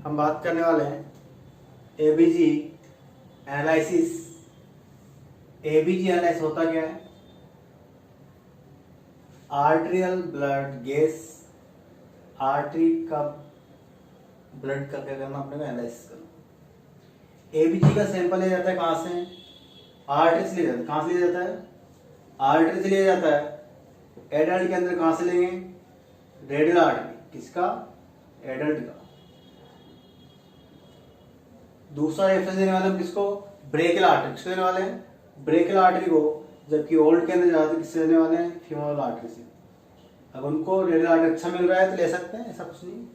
हम बात करने वाले हैं एबीजी एनालिसिस। एबीजी एनालिसिस होता क्या है? आर्टरियल ब्लड गैस, आर्टरी का ब्लड का क्या करना, अपने को एनालिसिस करना। एबीजी का सैंपल लिया जाता है कहाँ से? आर्टरी से लिया जाता है। कहाँ से लिया जाता है? आर्टरी से लिया जाता है। एडल्ट के अंदर कहाँ से लेंगे? Radial artery. किसका? एडल्ट का। दूसरा रेफरेंस देने वाले हम किसको? Brachial artery. किसको देने वाले हैं? ब्रेकियल आर्टरी को। जबकि ओल्ड के अंदर जाते किससे देने वाले हैं? फीमोरल आर्टरी से। अब उनको रेडियल आर्टरी अच्छा मिल रहा है तो ले सकते हैं, ऐसा कुछ नहीं।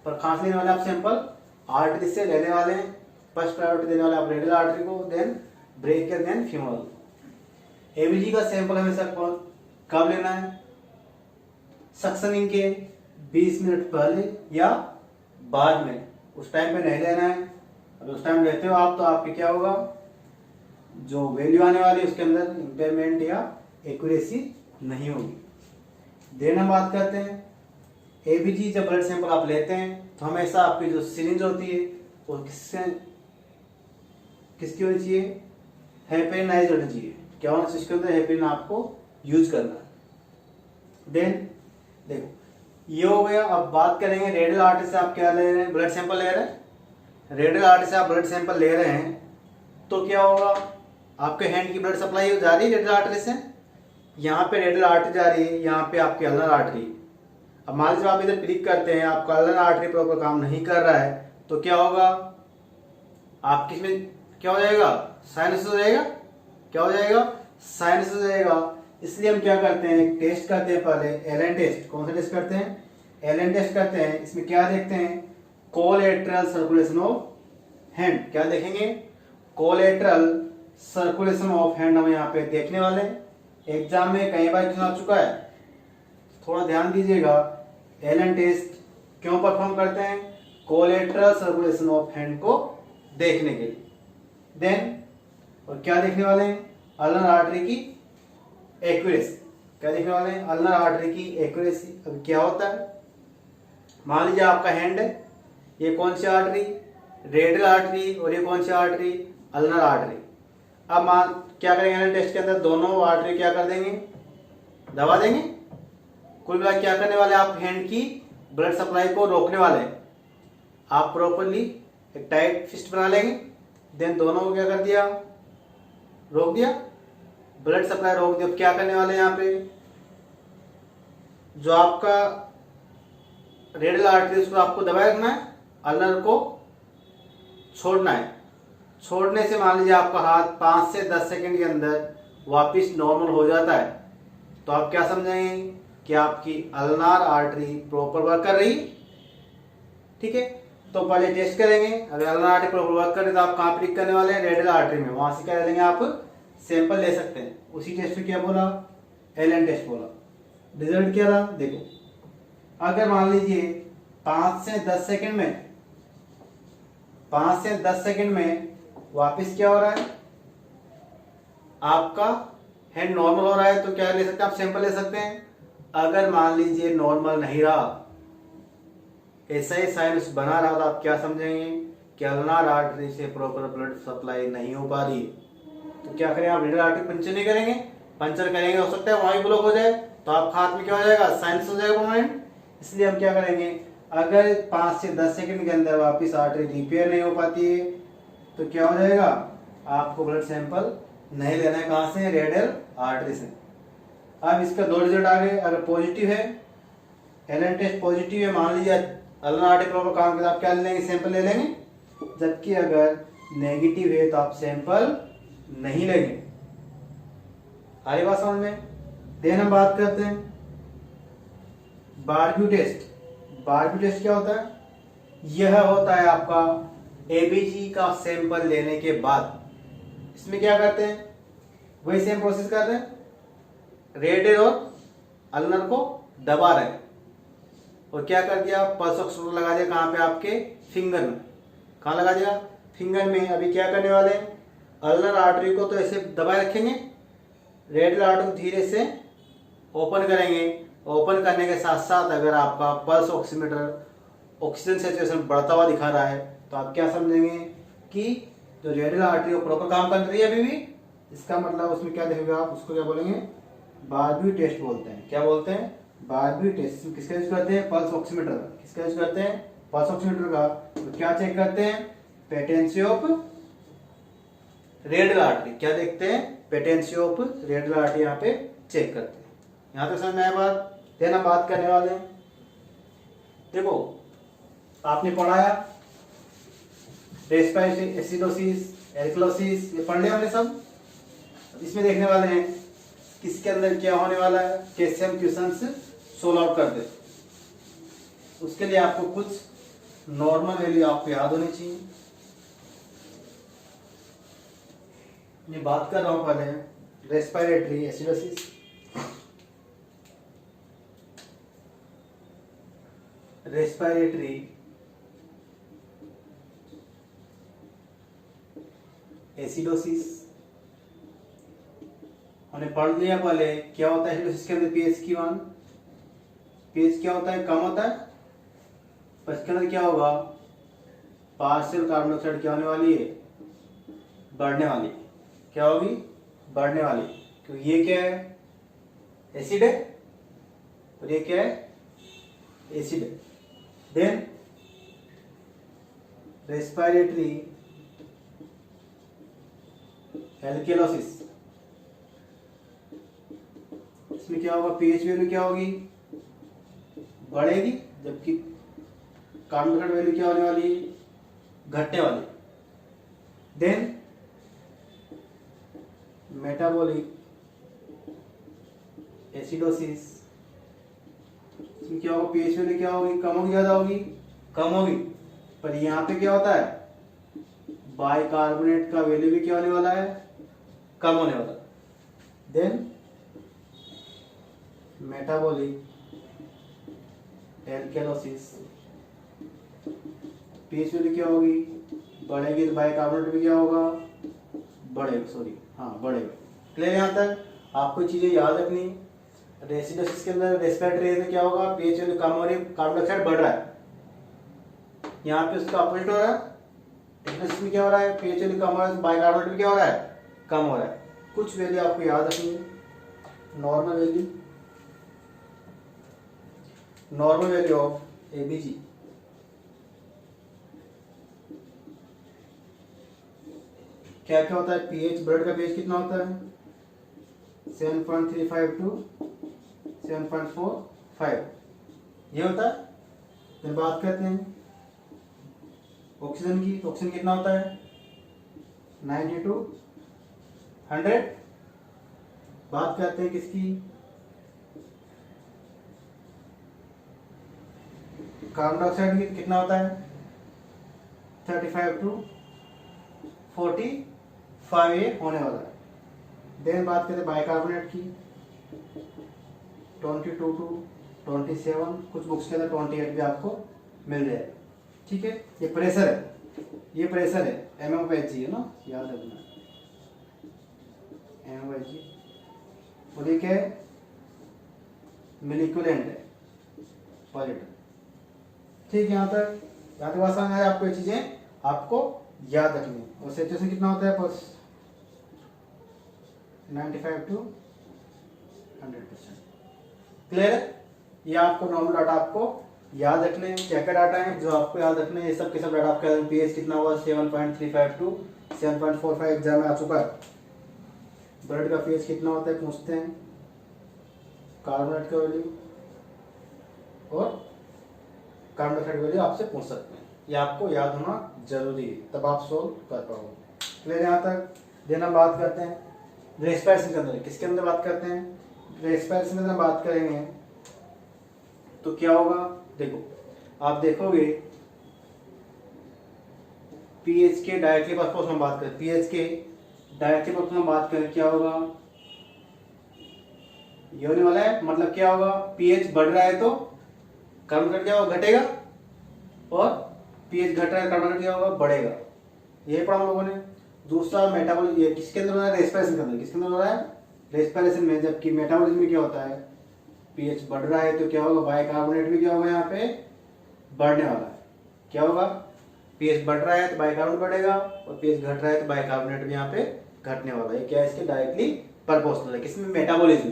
पर कहाँ से लेने वाले आप सैंपल? आर्टरी से लेने वाले हैं। फर्स्ट प्रायोरिटी देने वाले आप रेडियल आर्टरी को, then brachial, then femoral. ABG का सैंपल हमेशा कब लेना है? सक्शनिंग के 20 मिनट पहले या बाद में। उस टाइम पे नहीं लेना है। अगर उस टाइम लेते हो आप तो आपके क्या होगा, जो वैल्यू आने वाली है उसके अंदर इंपेयरमेंट या एक्यूरेसी नहीं होगी। देन हम बात करते हैं एबीजी जब ब्लड सैंपल आप लेते हैं तो हमेशा आपकी जो सिरिंज होती है वो किसकी होनी चाहिए? हेपेनाइज होनी चाहिए। क्या होना चाहिए इसके अंदर? हेपेरिन आपको यूज करना है। देन देखो ये हो गया। अब बात करेंगे रेडियल आर्टरी से आप क्या ले रहे हैं? ब्लड सैंपल ले रहे हैं। रेडियल आर्टरी से आप ब्लड सैंपल ले रहे हैं तो क्या होगा, आपके हैंड की ब्लड सप्लाई जा रही है रेडियल आर्टरी से। यहाँ पे रेडियल आर्टरी जा रही है, यहाँ पे आपकी अल्नर आर्टरी। अब मान लीजिए आप इधर क्लिक करते हैं, आपका अल्नर आर्टरी प्रॉपर काम नहीं कर रहा है तो क्या होगा, आप किसमें क्या हो जाएगा? साइनस हो जाएगा। क्या हो जाएगा? साइनस हो जाएगा। इसलिए हम क्या करते हैं, टेस्ट करते हैं पहले एलन टेस्ट। कौन सा टेस्ट करते हैं? एलन टेस्ट करते हैं। इसमें क्या देखते हैं? Collateral circulation of hand. क्या देखेंगे? कोलेटरल सर्कुलेशन ऑफ हैंड हम यहाँ पे देखने वाले हैं। एग्जाम में कई बार क्वेश्चन आ चुका है, थोड़ा ध्यान दीजिएगा। एलन टेस्ट क्यों परफॉर्म करते हैं? कोलेटरल सर्कुलेशन ऑफ हैंड को देखने के लिए। देन और क्या देखने वाले हैं? अल्नर आर्टरी की एक्यूरेसी। क्या देखने वाले हैं? अल्नर आर्टरी की एक्यूरेसी। अब क्या होता है, मान लीजिए आपका हैंड है, ये कौन सी आर्टरी? Radial artery. और ये कौन सी आर्टरी? Ulnar artery. अब मान क्या करेंगे टेस्ट के अंदर? दोनों आर्टरी क्या कर देंगे? दबा देंगे। कुल मिला क्या करने वाले? आप हैंड की ब्लड सप्लाई को रोकने वाले। आप प्रॉपरली एक टाइट फिस्ट बना लेंगे। देन दोनों को क्या कर दिया? रोक दिया, ब्लड सप्लाई रोक दिया। क्या करने वाले यहाँ पे? जो आपका रेडियल आर्टरी उसको आपको दबाए रखना है, अल्नर को छोड़ना है। छोड़ने से मान लीजिए आपका हाथ 5 से 10 सेकंड के अंदर वापस नॉर्मल हो जाता है तो आप क्या समझेंगे कि आपकी अल्नार आर्टरी प्रॉपर वर्क कर रही। ठीक है, तो पहले टेस्ट करेंगे। अगर अल्नार आर्टरी प्रॉपर वर्क कर रही तो आप कहाँ क्लिक करने वाले हैं? रेडियल आर्टरी में। वहां से क्या लेंगे? आप सैंपल ले सकते हैं। उसी टेस्ट में क्या बोला? एलन टेस्ट बोला। रिजल्ट क्या रहा देखो। अगर मान लीजिए 5 से 10 सेकंड में, 5 से 10 सेकंड में वापस क्या हो रहा है, आपका हैंड नॉर्मल हो रहा है तो क्या ले सकते हैं? आप सैंपल ले सकते हैं। अगर मान लीजिए नॉर्मल नहीं रहा, ऐसा ही साइनस बना रहा तो आप क्या समझेंगे कि अल्नार आर्टरी से प्रॉपर ब्लड सप्लाई नहीं हो पा रही है। तो क्या करें आप? रेडियल आर्टरी पंचर नहीं करेंगे। पंचर करेंगे हो सकता है वहीं ब्लॉक हो जाए तो आपका हाथ में क्या हो जाएगा? साइनस हो जाएगा परमानेंट। इसलिए हम क्या करेंगे, अगर 5 से 10 सेकंड के अंदर वापस आर्टरी रिपेयर नहीं हो पाती है तो क्या हो जाएगा? आपको ब्लड सैंपल नहीं लेना है। कहां से? रेडियल आर्टरी से। अब इसका 2 रिजल्ट आ गए। अगर पॉजिटिव है, एलन टेस्ट पॉजिटिव है, मान लीजिए अल्नर आर्टरी प्रॉपर काम करता है, आप क्या ले लेंगे? सैंपल ले लेंगे। जबकि अगर नेगेटिव है तो आप सैंपल नहीं लेंगे। आ रही बात समझ में? देन हम बात करते हैं बारब्यू टेस्ट। बारब्यू टेस्ट क्या होता है? यह होता है आपका एबीजी का सैंपल लेने के बाद। इसमें क्या करते हैं? वही सेम प्रोसेस करते हैं। रेडियल और अल्नर को दबा रहे हैं और क्या कर दिया? पल्स ऑक्सीमीटर लगा दिया। कहां पे? आपके फिंगर में। कहां लगा दिया? फिंगर में। अभी क्या करने वाले हैं? अल्नर आर्टरी को तो ऐसे दबाए रखेंगे, रेडियल आर्टरी को धीरे से ओपन करेंगे। ओपन करने के साथ साथ अगर आपका पल्स ऑक्सीमीटर ऑक्सीजन सैचुरेशन बढ़ता हुआ दिखा रहा है, तो आप क्या समझेंगे कि जो रेडियल आर्टरी वो प्रॉपर काम कर रही है अभी भी। इसका मतलब उसमें क्या देखेगा आप, उसको क्या बोलेंगे, बारबी टेस्ट बोलते हैं। क्या बोलते हैं, बारबी टेस्ट। किसका यूज करते हैं, पल्स ऑक्सीमीटर का। किसका यूज करते हैं, पल्स ऑक्सीमीटर का। तो क्या चेक करते हैं, पेटेंसी ऑफ रेडियल आर्टरी। क्या देखते हैं, पेटेंसी ऑफ रेडियल आर्टरी यहाँ पे चेक करते हैं। यहाँ तक समझ में आया बात। देन हम बात करने वाले हैं, देखो आपने पढ़ाया रेस्पिरेटरी एसिडोसिस, एल्कलोसिस, ये पढ़ लिया हमने सब। इसमें देखने वाले हैं किसके अंदर क्या होने वाला है, कैसे हम क्वेश्चंस सोल्व आउट कर दे। उसके लिए आपको कुछ नॉर्मल वैल्यू आपको याद होनी चाहिए। मैं बात कर रहा हूं पहले रेस्पिरेटरी एसिडोसिस। रेस्पिरेटरी एसिडोसिस हमने पढ़ लिया पहले। क्या होता है एसिडोसिस के अंदर, पीएच की वन, पीएच क्या होता है, कम होता है। पर इसके अंदर क्या होगा, पार्शियल कार्बन डाइऑक्साइड क्या होने वाली है, बढ़ने वाली। क्या होगी, बढ़ने वाली, क्योंकि ये क्या है, एसिड है, और ये क्या है, एसिड है। देन रेस्पिरेटरी एल्केलोसिस, इसमें क्या होगा, पीएच वैल्यू क्या होगी, बढ़ेगी, जबकि कार्बन डाइऑक्साइड वैल्यू क्या होने वाली है, घटने वाली। देन मेटाबॉलिक एसिडोसिस, इसमें क्या होगा, पीएच वैल्यू क्या होगी, कम होगी, ज्यादा होगी, कम होगी। पर यहाँ पे क्या होता है, बाइकार्बोनेट का वैल्यू भी क्या होने वाला है, कम होने वाला। Then metabolic alkalosis, pH value क्या होगी, बढ़ेगी, तो बाइकार्बोनेट भी क्या होगा, बढ़ेगा, सॉरी हाँ बढ़ेगा। क्लियर यहाँ तक। आपको चीजें याद रखनी। रेसिडोसिस के अंदर रेस्पिरेटरी में क्या होगा, पीएच वैल्यू कम हो रही है, कार्बन डाइऑक्साइड बढ़ रहा है। यहाँ पे उसका अपोजिट हो रहा है, एसिडोसिस में क्या हो रहा है, पीएच वैल्यू कम हो रहा है, बाइकार्बोनेट भी क्या हो रहा है, कम हो रहा है। कुछ वैल्यू आपको याद रखनी है। Normal value, normal value of ABG, क्या क्या होता है, पीएच, ब्लड का पीएच कितना होता है, 7.35 टू 7.45 ये होता है। फिर बात करते हैं ऑक्सीजन की, तो ऑक्सीजन कितना होता है, 90 टू 100। बात करते हैं किसकी, कार्बन डाइऑक्साइड की, कितना होता है, 35 टू 45 ये होने वाला है। देन बात करते हैं बाइकार्बोनेट की, 22 टू 27, कुछ बुक्स के अंदर 28 भी आपको मिल जाएगा। ठीक है, ये प्रेशर है, ये प्रेशर है, mmHg है ना, याद रखना mmHg। और ये क्या है, मिलिक्यूलेंट है, पर लीटर। ठीक है, यहाँ तक बात समझ आया आपको, ये चीजें आपको याद रखनी है। और सैचुरेशन कितना होता है, बस 95 टू 100%। क्लियर है। ये आपको नॉर्मल डाटा आपको याद रखने हैं। क्या क्या डाटा है जो आपको याद रखने हैं, ये सब के सब डाटा आपको याद रखना। पीएच कितना हुआ, 7.35 टू 7.45 एग्जाम में आ चुका है। ब्लड का पीएच कितना होता है पूछते हैं, कार्बोनेट का वैल्यू और कार्बन डाइऑक्साइड वैल्यू आपसे पूछ सकते हैं। ये आपको याद होना जरूरी है, तब आप सोल्व कर पाओगे। क्लियर यहाँ तक। देन हम बात करते हैं रेस्पिरेशन के अंदर, किसके अंदर बात करते हैं, रेस्पिरेशन के अंदर बात करेंगे तो क्या होगा, देखो आप देखोगे पीएच के डायरेक्टली पर्पस में बात करें, पीएच के डायरेक्टली पर्पस में बात करें, क्या होगा, ये होने वाला है। मतलब क्या होगा, पीएच बढ़ रहा है तो कार्बन डाइऑक्साइड क्या होगा, घटेगा, और पीएच घट रहा है, कार्बन डाइऑक्साइड क्या होगा, बढ़ेगा। ये पढ़ा हम लोगों ने। दूसरा मेटाबॉलिज्म, ये किसके अंदर हो रहा है, रेस्पिरेशन के अंदर। किसके अंदर हो रहा है, रेस्पिरेशन में। जबकि मेटाबॉलिज्म में क्या होता है, पीएच बढ़ रहा है तो क्या होगा, बाइकार्बोनेट भी क्या होगा यहाँ पे बढ़ने वाला है। क्या होगा, पीएच बढ़ रहा है तो बाइकार्बोनेट बढ़ेगा, और पीएच घट रहा है तो बाइकार्बोनेट भी यहाँ पे घटने वाला है। क्या है, इसके डायरेक्टली प्रोपोर्शनल है। किसमें, मेटाबॉलिज्म,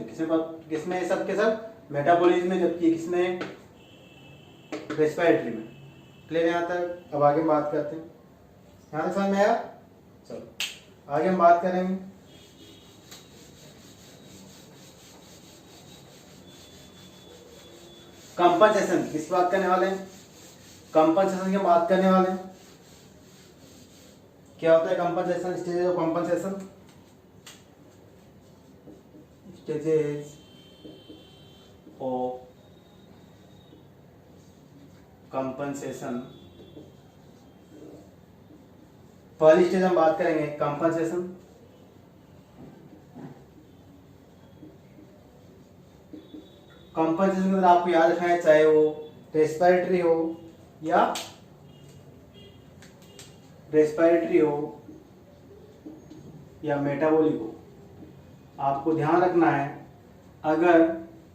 किसमें सब के सब मेटाबॉलिज्म में, जबकि किसमें, रेस्पिरेटरी में। क्लियर यहाँ तक? अब आगे हम बात करते हैं, यहाँ तक समझ में आया? चलो आगे हम बात करेंगे। कंपनसेशन किसकी बात करने वाले हैं? कंपनसेशन की बात करने वाले हैं। क्या होता है compensation, stages of compensation? Stages of compensation. पहली स्टेज हम बात करेंगे कंपनसेशन। कंपनसेशन के अंदर आपको याद रखना है, चाहे वो रेस्पिरेटरी हो या मेटाबॉलिक हो, आपको ध्यान रखना है। अगर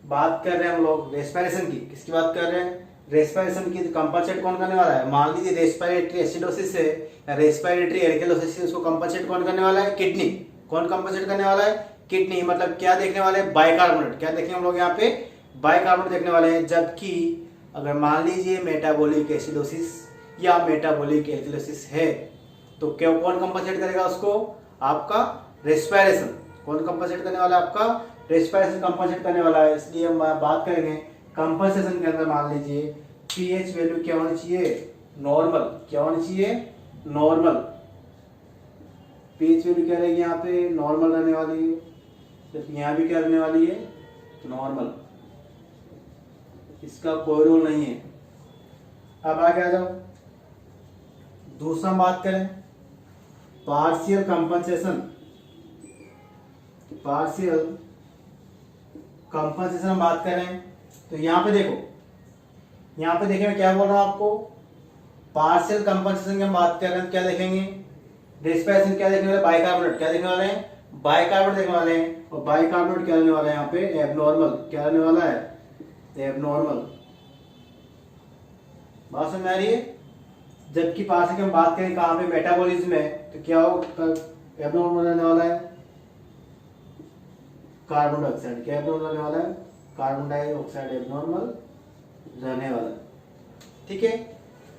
बात कर रहे हैं हम लोग रेस्पिरेशन की, किसकी बात कर रहे हैं, रेस्पिरेशन की, तो कंपनसेट कौन करने वाला है? मान लीजिए रेस्पिरेटरी एसिडोसिस है या रेस्पिरेटरी एल्कलोसिस है, उसको कंपनसेट कौन करने वाला है? किडनी। कौन कंपनसेट करने वाला है? किडनी। मतलब क्या देखने वाले हैं? बाइकार्बोनेट। क्या देखेंगे हम लोग यहाँ पे? बाइकार्बोनेट देखने वाले हैं। जबकि अगर मान लीजिए मेटाबॉलिक एसिडोसिस या मेटाबॉलिक एल्कलोसिस है, तो क्या कौन कंपनसेट करेगा उसको? आपका रेस्पिरेशन। कौन कंपनसेट करने वाला है? आपका रेस्पिरेशन कंपनसेट करने वाला है। इसलिए हम बात करेंगे कंपनसेशन के अंदर। मान लीजिए पीएच वैल्यू क्या होनी चाहिए? नॉर्मल। क्या होनी चाहिए? नॉर्मल। पीएच वैल्यू क्या रहेगी यहाँ पे? नॉर्मल रहने वाली है। जबकि यहाँ भी क्या रहने वाली है? नॉर्मल। इसका कोई रोल नहीं है। अब आगे आ जाओ, दूसरा बात करें पार्शियल कंपनसेशन। पार्शियल कंपनसेशन हम बात करें तो यहाँ पे देखो, यहाँ पे देखें मैं क्या बोल रहा हूँ आपको, पार्शियल कंपनसेशन की हम बात कर रहे हैं। क्या देखेंगे? रेस्पिरेशन क्या देखने वाले? बाइकार्बोनेट। क्या देखने वाले हैं? बाइकार्बोनेट देखने वाले हैं। और बाइकार्बोनेट क्या रहने वाला है यहाँ पे? एबनॉर्मल। क्या रहने वाला है? एबनॉर्मल। बात समझ में आ रही है? जबकि पार्शियल की हम बात करें कहाँ पे? मेटाबॉलिज्म में, तो क्या हो? एबनॉर्मल रहने वाला है कार्बन डाइऑक्साइड। क्या एबनॉर्मल रहने वाला है? कार्बन डाइऑक्साइड एबनॉर्मल रहने वाला है। ठीक है।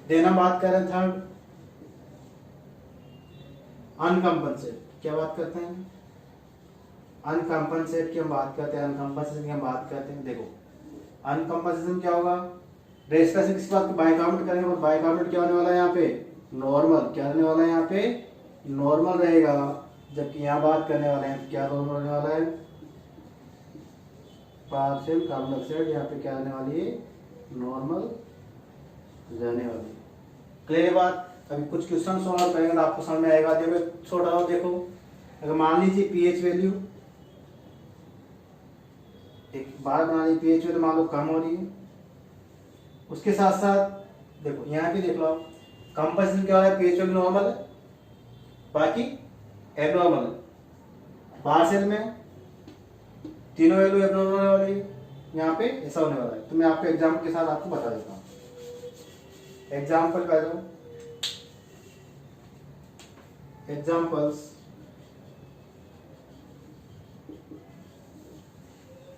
देन हम बात कर रहे हैं थर्ड, अनकंपनसेट। क्या बात करते हैं? अनकंपनसेट की हम बात करते हैं। अनकंपनसेशन की हम बात करते हैं। देखो अनकंपनसेशन क्या होगा? रेस्पिरेशन किसकी बात? बाइकार्बोनेट करेंगे, और बाइकार्बोनेट क्या होने वाला है यहाँ पे? नॉर्मल। क्या रहने वाला है यहाँ पे? नॉर्मल रहेगा। जबकि यहाँ बात करने वाले हैं क्या नॉर्मल रहने वाला है? पार्शियल कार्बन डाइऑक्साइड यहाँ पे क्या रहने वाली है? नॉर्मल रहने वाली है। क्लियर बात? अभी कुछ क्वेश्चन सॉल्व करेंगे तो आपको समझ में आएगा। देखो छोटा हो, देखो अगर मान लीजिए पीएच वैल्यू, एक बार मान लीजिए पीएच वैल्यू मान लो कम हो रही है, उसके साथ साथ देखो यहाँ पे देख लो कंपनसेशन क्या हो रहा है? पीएच वैल्यू नॉर्मल है, बाकी एबनॉर्मल है। पार्शियल में तीनों वैल्यू एबनॉर्मल होने वाली है, यहाँ पे ऐसा होने वाला है। तो मैं आपको एग्जाम्पल के साथ आपको बता देता हूँ। एग्जाम्पल पे आ जाओ। एग्जाम्पल्स,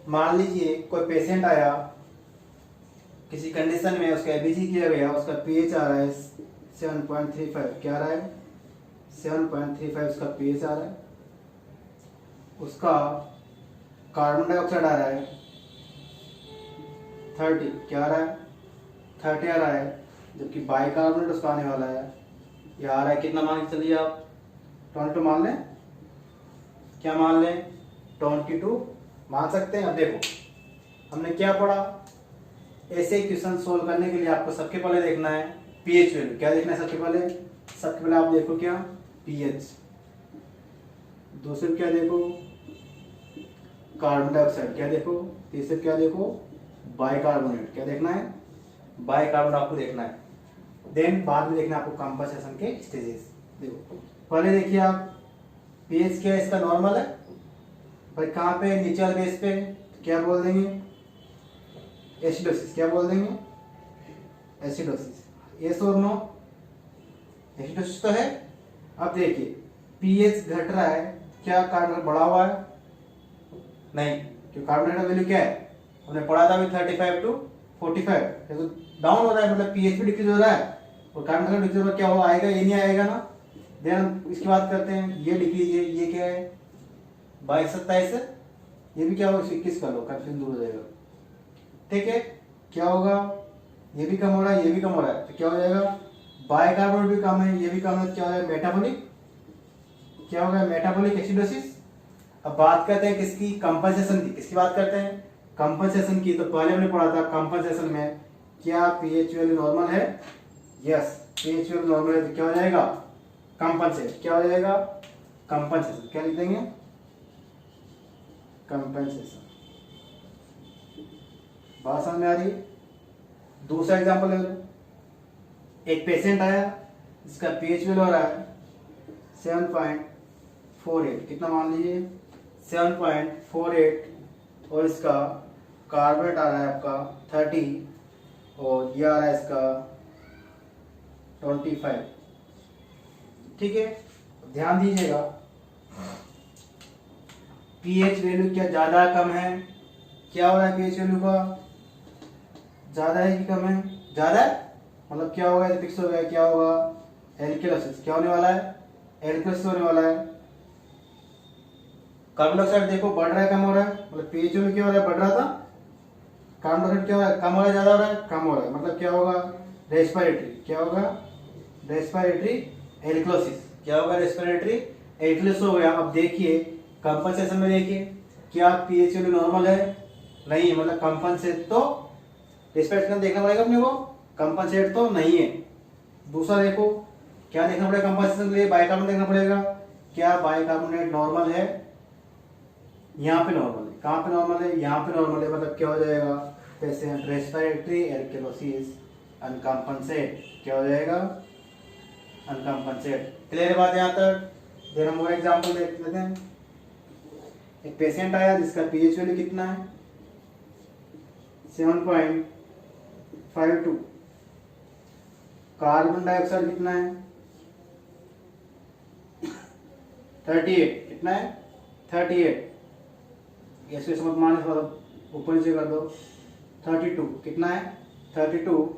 मान लीजिए कोई पेशेंट आया किसी कंडीशन में, उसका एबीसी किया गया, उसका पीएच आ रहा है 7.35। क्या आ रहा है? 7.35 उसका पीएच आ रहा है। उसका कार्बन डाइऑक्साइड आ रहा है 30। क्या आ रहा है? 30 आ रहा है। जबकि बाइकार्बोनेट उसका आने वाला है, यह आ रहा है कितना? मान के चलिए आप 22 मान लें। क्या मान लें? 22 मान सकते हैं। अब देखो हमने क्या पढ़ा, ऐसे क्वेश्चन सोल्व करने के लिए आपको सबके पहले देखना है पीएच वैल्यू। क्या देखना है सबके पहले? सबके पहले आप देखो क्या? पीएच। दूसरे क्या देखो? Carbon dioxide. क्या देखो? तीसरे क्या देखो? बाइकार्बोनेट। क्या देखना है? बाइकार्बोनेट आपको देखना है। देन बाद में देखना है आपको कंपनसेशन के स्टेजेस। देखो पहले देखिए आप, पीएच क्या है? इसका नॉर्मल है भाई। कहाँ पे? नीचे वाले बेस पे। क्या बोल देंगे? एसिडोसिस। क्या बोल देंगे? एसिडोसिस। यस और नो? एसिडोसिस तो है। अब देखिए पीएच घट रहा है, क्या कार्बन बढ़ा हुआ है? नहीं, क्योंकि कार्बन का वैल्यू क्या है हमने पढ़ा था अभी 35 to 45, तो डाउन हो रहा है, मतलब पीएच भी डिक्रीज हो रहा है और कार्बन का डिक्रीज क्या हो आएगा, ये नहीं आएगा ना। देन इसकी बात करते हैं, ये डिक्रीज है, ये क्या है 22-27 है, ये भी क्या होगा 21 कर लो, कंफ्यूजन दूर हो जाएगा। ठीक है, क्या होगा, ये भी कम हो रहा है, ये भी कम हो रहा है, तो क्या हो जाएगा बाइकार्बोनेट भी कम है, ये भी कम है, क्या हो जाएगा मेटाबॉलिक, क्या होगा मेटाबॉलिक एसिडोसिस। अब बात करते हैं किसकी, कंपनसेशन की। किसकी बात करते हैं, कंपनसेशन की। तो पहले हमने पढ़ा था कंपनसेशन में क्या पीएच वैल्यू नॉर्मल है, यस पीएच वैल्यू नॉर्मल है, तो क्या हो जाएगा कंपनसेट, क्या हो जाएगा कंपनसेशन, क्या लिख देंगे कंपनसेशन। बात समझ में आ रही है? दूसरा एग्जांपल ले लो, एक पेशेंट आया जिसका पीएच वैल्यू हो रहा है 7.48, कितना मान लीजिए 7.48, और इसका कार्बोनेट आ रहा है आपका 30 और ये आ रहा है इसका 25। ठीक है, ध्यान दीजिएगा पीएच वैल्यू क्या ज्यादा कम है, क्या हो रहा है पीएच वैल्यू का ज्यादा है कि कम है, ज्यादा है, मतलब क्या होगा फिक्स हो गया, क्या होगा एल्केलोसिस, क्या होने वाला है एल्केलोसिस होने वाला है। कार्बन डाइऑक्साइड देखो बढ़ रहा है कम हो रहा है, मतलब पीएच वैल्यू क्या हो रहा है बढ़ रहा था, कार्बन डाइऑक्साइड क्या हो रहा है कम हो रहा है ज्यादा हो रहा है, कम हो रहा है, मतलब क्या होगा रेस्पिरेटरी, क्या होगा रेस्पिरेटरी एल्केलोसिस, क्या होगा रेस्पिरेटरी एल्केलोसिस हो गया। अब देखिए कंपनसेशन में देखिए क्या पीएच वैल्यू नॉर्मल है, नहीं, मतलब कंपनसेट तो रेस्पिरेटरी देखना पड़ेगा अपने को, कंपनसेट तो नहीं है। दूसरा देखो क्या देखना पड़ेगा कंपनसेशन के लिए, बाइकार्बोनेट देखना पड़ेगा, क्या बाइकार्बोनेट नॉर्मल है, यहाँ पे नॉर्मल है, कहाँ पे नॉर्मल है यहाँ पे नॉर्मल है, मतलब क्या हो जाएगा पेशेंट रेस्पिरेटरी एल्केलोसिस अनकंपनसेट, क्या हो जाएगा अनकंपनसेट। क्लियर बात यहाँ तक? देन हम और एग्जांपल देख लेते हैं। एक पेशेंट आया जिसका पीएच वैल्यू कितना है 7.52, कार्बन डाइऑक्साइड कितना है 38, कितना है 38, ऐसे समझ माने थोड़ा ऊपर नीचे कर दो, 32 कितना है 32,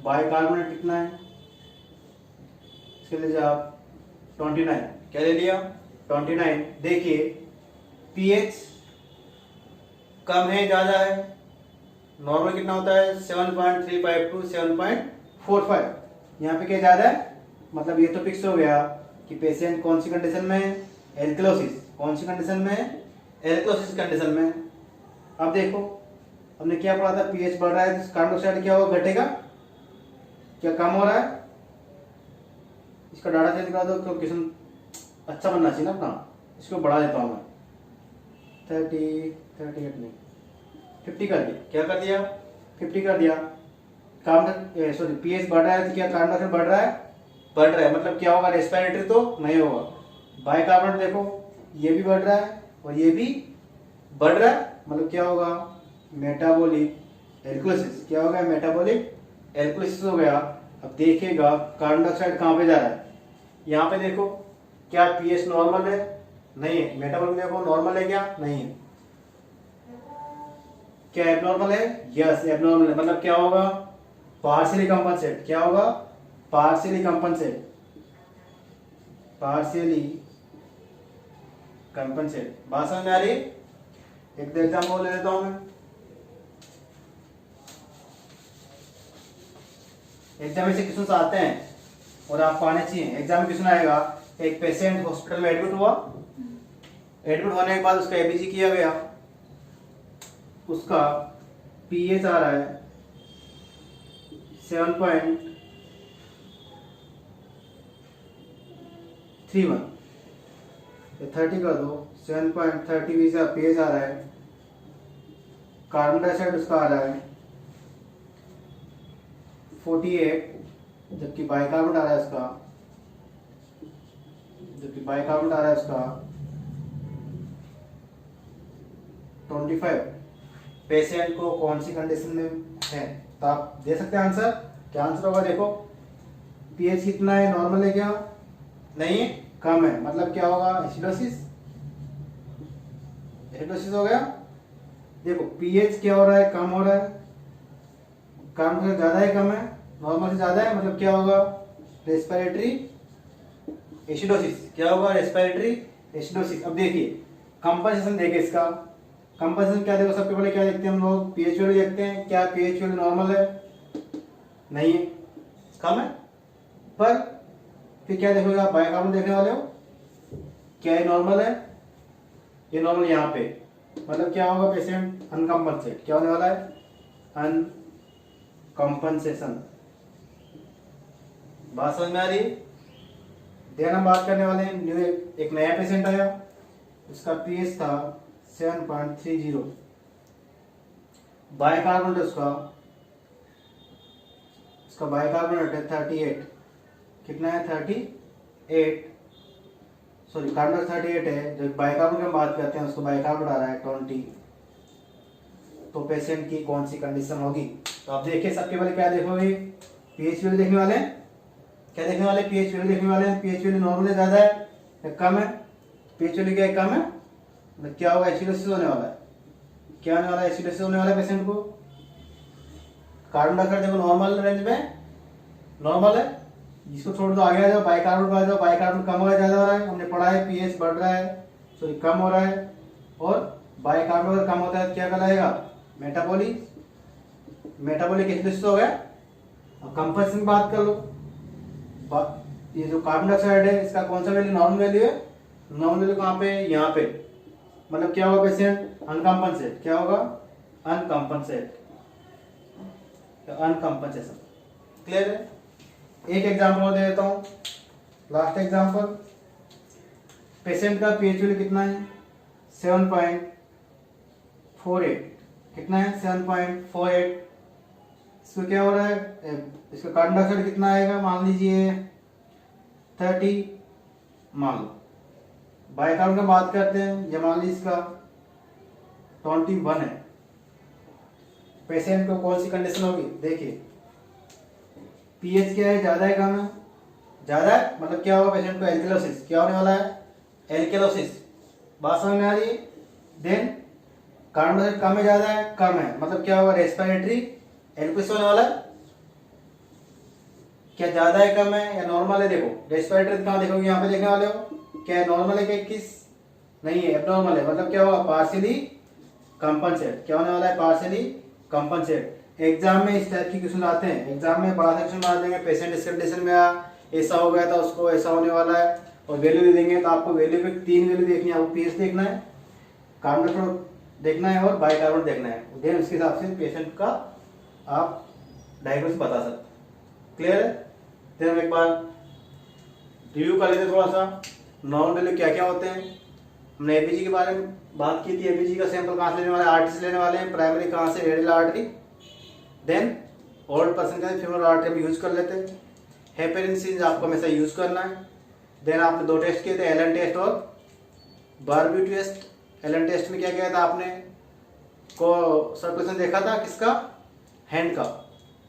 बाइकार्बोनेट कितना है इसके लिए आप 29, क्या ले लिया 29। देखिए पीएच कम है ज्यादा है, नॉर्मल कितना होता है 7.35 to 7.45, यहाँ पे क्या ज्यादा है, मतलब ये तो फिक्स हो गया कि पेशेंट कौन सी कंडीशन में एल्केलोसिस, कौन सी कंडीशन में एल्केलोसिस कंडीशन में। अब देखो हमने क्या पढ़ा था पीएच बढ़ रहा है तो कार्बन डाइऑक्साइड क्या होगा घटेगा, क्या कम हो रहा है, इसका डाटा चेंज करा दो, क्वेश्चन अच्छा बनना चाहिए ना अपना, इसको बढ़ा देता हूँ मैं 38 नहीं 50 कर दिया, क्या कर दिया 50 कर दिया। कार्बन सॉरी पीएच बढ़ रहा है तो क्या कार्बन डाइऑक्साइड बढ़ रहा है, मतलब क्या होगा रेस्पिरेटरी तो नहीं होगा। बाइकार्बोनेट देखो ये भी बढ़ रहा है और ये भी बढ़ रहा है, मतलब क्या होगा मेटाबॉलिक एल्कोलिसिस, क्या होगा मेटाबॉलिक एल्कोलिसिस हो गया। अब देखिएगा कार्बन डाइऑक्साइड कहाँ पे जा रहा है, यहाँ पे देखो क्या पीएच नॉर्मल है, नहीं है, मेटाबॉलिक देखो नॉर्मल है क्या, नहीं है, क्या एबनॉर्मल है, यस एबनॉर्मल है, मतलब क्या होगा पार्शियली कंपनसेट, क्या होगा पार्शियली कंपनसेट, पार्शियली कंपनसेट। बात समझ में आ रही है? एक दो एग्जाम्पल ले लेता हूं मैं। एग्जाम में से क्वेश्चन आते हैं और आपको आने चाहिए। एग्जाम में क्वेश्चन आएगा एक पेशेंट हॉस्पिटल में एडमिट हुआ, एडमिट होने के बाद उसका एबीजी किया गया, उसका पीएच आ रहा है 7.31, 30 कर दो, 7.30 का पीएच आ रहा है, कार्बन डाइऑक्साइड उसका आ रहा है 48, जबकि बाइकार्बोनेट आ रहा है उसका, बाइकार्बोनेट आ रहा है उसका 25। पेशेंट को कौन सी कंडीशन में है, तो आप दे सकते हैं आंसर, क्या आंसर होगा देखो पीएच कितना है, नॉर्मल है क्या, नहीं है, कम है, मतलब क्या होगा, एसिडोसिस, एसिडोसिस हो गया। देखो पीएच क्या हो रहा है, कम हो रहा है, कम से ज्यादा है, कम है, नॉर्मल से ज्यादा है, मतलब क्या होगा, रेस्पिरेटरी एसिडोसिस, क्या होगा, रेस्पिरेटरी एसिडोसिस। अब देखिए कंपनसेशन देखिए इसका, कंपनसेशन क्या देखो, सबसे पहले क्या देखते हैं हम लोग, पीएच वैल्यू देखते हैं, क्या पीएच वैल्यू नॉर्मल है, नहीं है, कम है, पर फिर क्या देखोगे आप, बाइकार्बोनेट देखने वाले हो, क्या ये नॉर्मल है, ये नॉर्मल यहाँ पे, मतलब क्या होगा, पेशेंट अनकम्पनसेट, क्या होने वाला है, अनकम्पनसेशन। बात समझ में आ रही है। देन हम बात करने वाले हैं न्यू, एक नया पेशेंट आया, उसका पीएच था 7.30, बाइकार्बोनेट उसका बाइकार्बोनेट है 38, कितना है, 38, सॉरी कार्बन 38 है, जो बाइकार्बोनेट की हम बात करते हैं उसको बाइकार्बोनेट आ रहा है 20, तो पेशेंट की कौन सी कंडीशन होगी। तो आप देखिए सबके पहले क्या देखोगे, पीएच वैल्यू देखने वाले हैं, क्या देखने वाले, पीएच वैल्यू देखने वाले हैं, पीएच वैल्यू नॉर्मल है, ज्यादा है या कम है, पीएच वैल्यू क्या है, कम है, मतलब क्या होगा, एसिडोसिस होने वाला है, क्या होने वाला है, एसिडोसिस होने वाला है पेशेंट को। कार्बन डाइऑक्साइड देखो नॉर्मल रेंज में, नॉर्मल है, जिसको छोड़ दो आगे आ जाओ, बाइकार्बोनेट आ जाओ, बाइकार्बोनेट कम हो रहा है, ज्यादा हो रहा है, हमने पढ़ा है पीएच बढ़ रहा है, सॉरी कम हो रहा है, और बाइकार्बोनेट कम होता है क्या कहलाएगा, मेटाबॉलिक, मेटाबॉलिक एसिडोसिस हो गया। अब कंपनसेशन की बात कर लो, ये जो कार्बन डाइऑक्साइड है इसका कौन सा वैल्यू, नॉर्मल वैल्यू है, नॉर्मल वैल्यू कहाँ पे, यहाँ पे, मतलब क्या होगा पेशेंट, अनकम्पनसेट, क्या होगा, अनकम्पनसेट, अनकम्पनसेशन, क्लियर है। एक एग्जांपल और दे देता हूँ, लास्ट एग्जांपल, पेशेंट का पीएच वैल्यू कितना है, 7.48, कितना है, 7.48, इसको क्या हो रहा है, इसका कार्बन डाइऑक्साइड कितना आएगा, मान लीजिए 30, मान लो, बाइकार्बोनेट की बात करते हैं, ये मान लीजिए इसका 21 है, पेशेंट को कौन सी कंडीशन होगी, देखिए पीएच क्या है, ज्यादा है, कम है, ज्यादा है, मतलब क्या होगा, पेशेंट को एल्केलोसिस, क्या होने वाला है, एल्केलोसिस, बात समझ में आ रही है। देन कार्बन डाइऑक्साइड कम है, ज्यादा है, कम है, मतलब क्या होगा, रेस्पिरेटरी एल्कोसिस होने वाला है, क्या ज्यादा है, कम है या नॉर्मल है, देखो रेस्पिरेटरी कहाँ देखोगे, यहाँ पे देखने वाले हो, क्या नॉर्मल है क्या 21, नहीं है, एब्नॉर्मल है, मतलब क्या होगा, पार्शियली कंपनसेट, क्या होने वाला है, पार्शियली कंपनसेट। एग्जाम में इस टाइप के क्वेश्चन आते हैं, एग्जाम में बड़ा क्वेश्चन बना देंगे, पेशेंट इस कंडीशन में ऐसा हो गया था, उसको ऐसा होने वाला है, और वैल्यू दे देंगे, तो आपको वैल्यू पे 3 वैल्यू देखनी है, आपको पीएच देखना है, कार्बन डाइऑक्साइड देखना है, और बाइकार्बोनेट देखना है, देन उसके हिसाब से पेशेंट का आप डायग्नोसिस बता सकते हैं, क्लियर है। फिर हम एक बार रिव्यू कर लेते थोड़ा सा, नॉर्मल वैल्यू क्या क्या होते हैं, हमने एबीजी के बारे में बात की थी, एबीजी का सैंपल कहाँ से लेने वाले हैं, आर्टरी से लेने वाले हैं, प्राइमरी कहाँ से, radial artery, then old person का फीमोरल आर्टरी हम यूज कर लेते हैं, हेपेरिन सिरिंज आपको हमेशा यूज करना है। देन आपने 2 टेस्ट किए थे, एलन टेस्ट और बारबी टेस्ट। एलन टेस्ट में क्या किया था आपने, को सर्कुलेशन देखा था किसका, हैंड का,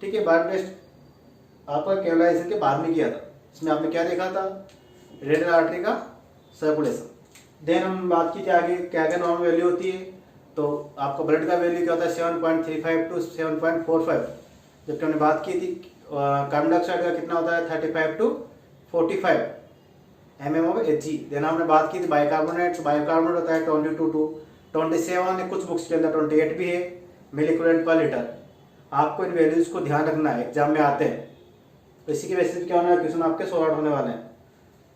ठीक है। बारबी टेस्ट आपका केवलाइजेशन के बाद में किया था, इसमें आपने क्या देखा था, रेडियल आर्टरी का सर्कुलेशन। देन हम बात की थी आगे क्या क्या नॉर्मल वैल्यू होती है, तो आपका ब्लड का वैल्यू क्या होता है, 7.35 टू 7.45, जबकि हमने बात की थी कार्बन डाइऑक्साइड का कितना होता है, 35 टू 45 mmHg। देन हमने बात की थी बाइकार्बोनेट, बाइकार्बोनेट होता है 22 टू 27, कुछ बुक्स के अंदर 28 भी है मिलीक्यूरेंट पर लीटर। आपको इन वैल्यूज को ध्यान रखना है, एग्जाम में आते हैं, तो इसी के बेसिस क्या होना है, क्वेश्चन आपके सॉल्व आउट होने वाले हैं।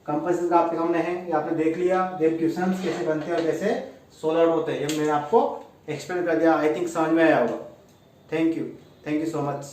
कंपनसेशन का आपके सामने है, ये आपने देख लिया, देन क्वेश्चंस कैसे बनते हैं और कैसे सॉल्व आउट होते हैं, ये मैंने आपको एक्सप्लेन कर दिया, आई थिंक समझ में आया होगा। Thank you so much.